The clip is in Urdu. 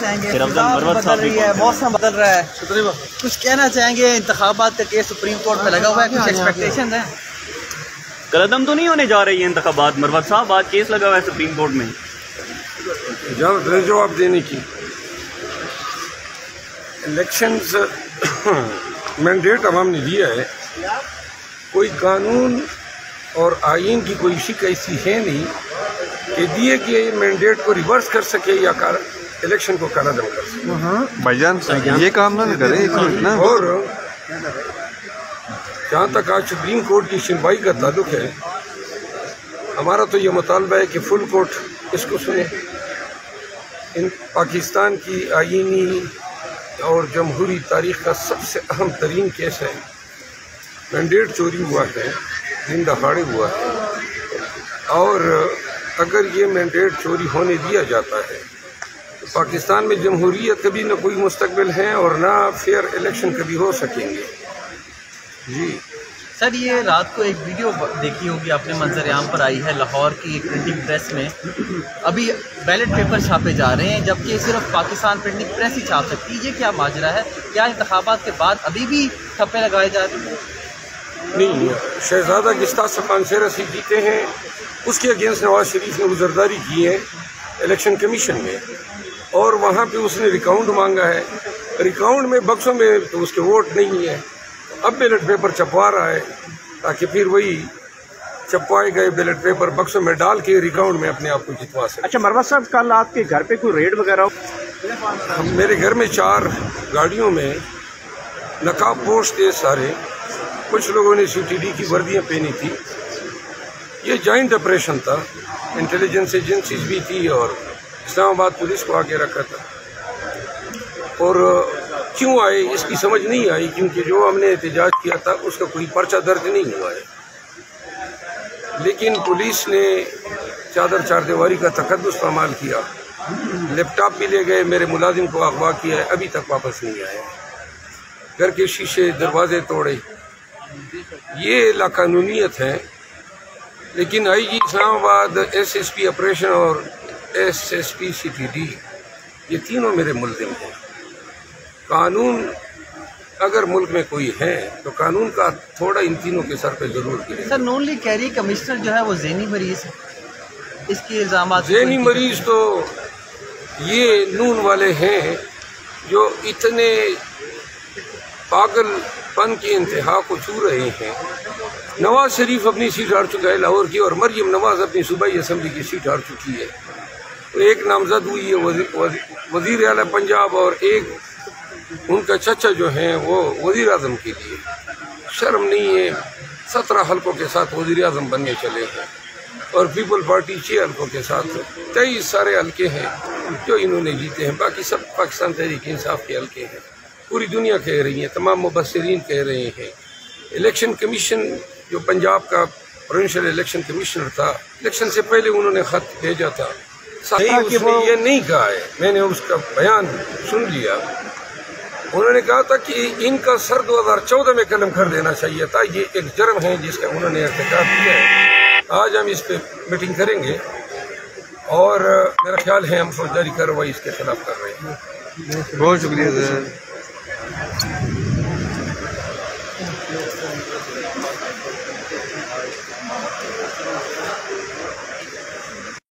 بدل رہی ہے، موسم بدل رہا ہے، کچھ کہنا چاہیں گے؟ انتخابات کا کیس سپریم کورٹ میں لگا ہوا ہے، کچھ ایکسپیکٹیشن ہیں؟ قلعدم تو نہیں ہونے جا رہی ہے انتخابات مروت صاحب، آج کیس لگا ہوا ہے سپریم کورٹ میں جواب دینے کی۔ الیکشنز مینڈیٹ عوام نے دیا ہے، کوئی قانون اور آئین کی کوئی شک ایسی ہے نہیں کہ دیے کہ مینڈیٹ کو ریورس کر سکے یا الیکشن کو قلعدم کر سکے۔ بھائی جان یہ کام نہ کرے۔ اور جہاں تک آج سپریم کورٹ کی سنوائی کا تعلق ہے، ہمارا تو یہ مطالبہ ہے کہ فل کورٹ اس کو سنے۔ ان پاکستان کی آئینی اور جمہوری تاریخ کا سب سے اہم ترین کیس ہے، مینڈیٹ چوری ہوا ہے، دن دہاڑے ہوا ہے، اور اگر یہ مینڈیٹ چوری ہونے دیا جاتا ہے تو پاکستان میں جمہوریت کبھی نہ کوئی مستقبل ہے اور نہ فیئر الیکشن کبھی ہو سکیں گے۔ جی سر، یہ رات کو ایک ویڈیو دیکھی ہوگی آپ نے، منظر عام پر آئی ہے لاہور کی پرنٹنگ پریس میں، ابھی بیلٹ پیپر چھاپے جا رہے ہیں جبکہ صرف پاکستان پرنٹنگ پریس ہی چھاپ سکتی ہے، یہ کیا ماجرا ہے؟ کیا انتخابات کے بعد ابھی بھی ٹھپے لگائے جا رہے ہیں؟ نہیں، شہزادہ گستاخ پانسیرسی جیتے ہیں، اس کے اگینسٹ نواز شریف نے گزرداری کی ہے الیکشن کمیشن میں، اور وہاں پہ اس نے ریکاؤنٹ مانگا ہے، ریکاؤنٹ میں بکسوں میں تو اس کے ووٹ نہیں ہے، اب بیلٹ پیپر چھپوا رہا ہے تاکہ پھر وہی چھپوائے گئے بیلٹ پیپر بکسوں میں ڈال کے ریکاؤنٹ میں اپنے آپ کو جتوا سکے۔ اچھا مروت صاحب، کل آپ کے گھر پہ کوئی ریڈ وغیرہ ہو؟ میرے گھر میں 4 گاڑیوں میں نقاب پوش تھے سارے، کچھ لوگوں نے CTD کی وردیاں پہنی تھی، یہ جوائنٹ آپریشن تھا، انٹیلیجنس ایجنسیز بھی تھی اور اسلام آباد پولیس کو آگے رکھا تھا، اور کیوں آئے اس کی سمجھ نہیں آئی، کیونکہ جو ہم نے احتجاج کیا تھا اس کا کوئی پرچہ درج نہیں ہوا ہے، لیکن پولیس نے چادر چار دیواری کا تقدس پامال کیا، لیپ ٹاپ بھی لے گئے، میرے ملازم کو اغوا کیا ہے، ابھی تک واپس نہیں آئے، گھر کے شیشے دروازے توڑے، یہ لاقانونیت ہے۔ لیکن IG اسلام آباد، SSP آپریشن اور SSP CTD یہ تینوں میرے ملزم ہیں۔ قانون اگر ملک میں کوئی ہے تو قانون کا تھوڑا ان تینوں کے سر پہ ضرور گرے۔ سر، نون لیگ کہہ رہی ہے کمشنر جو ہے وہ ذہنی مریض ہے، اس کے الزامات؟ ذہنی مریض تو یہ نون والے ہیں جو اتنے پاگل پن کی انتہا کو چھو رہے ہیں۔ نواز شریف اپنی سیٹ ہار چکا ہے لاہور کی، اور مریم نواز اپنی صوبائی اسمبلی کی سیٹ ہار چکی ہے، ایک نامزد ہوئی ہے وزیر اعلیٰ پنجاب، اور ایک ان کا چچا جو ہیں وہ وزیر اعظم کے لیے۔ شرم نہیں ہے، 17 حلقوں کے ساتھ وزیر اعظم بننے چلے ہیں، اور پیپل پارٹی 6 حلقوں کے ساتھ 23 سارے حلقے ہیں جو انہوں نے جیتے ہیں، باقی سب پاکستان تحریک انصاف کے حلقے ہیں۔ پوری دنیا کہہ رہی ہے، تمام مبصرین کہہ رہے ہیں۔ الیکشن کمیشن جو پنجاب کا پروونشل الیکشن کمشنر تھا، الیکشن سے پہلے انہوں نے خط بھیجا تھا، اس نے یہ نہیں کہا ہے، میں نے اس کا بیان سن لیا، انہوں نے کہا تھا کہ ان کا سر 2014 میں قلم کر دینا چاہیے تھا، یہ ایک جرم ہے جس کا انہوں نے ارتکاب کیا ہے۔ آج ہم اس پہ میٹنگ کریں گے اور میرا خیال ہے ہم فوجداری کارروائی اس کے خلاف کر رہے ہیں۔ بہت شکریہ سر۔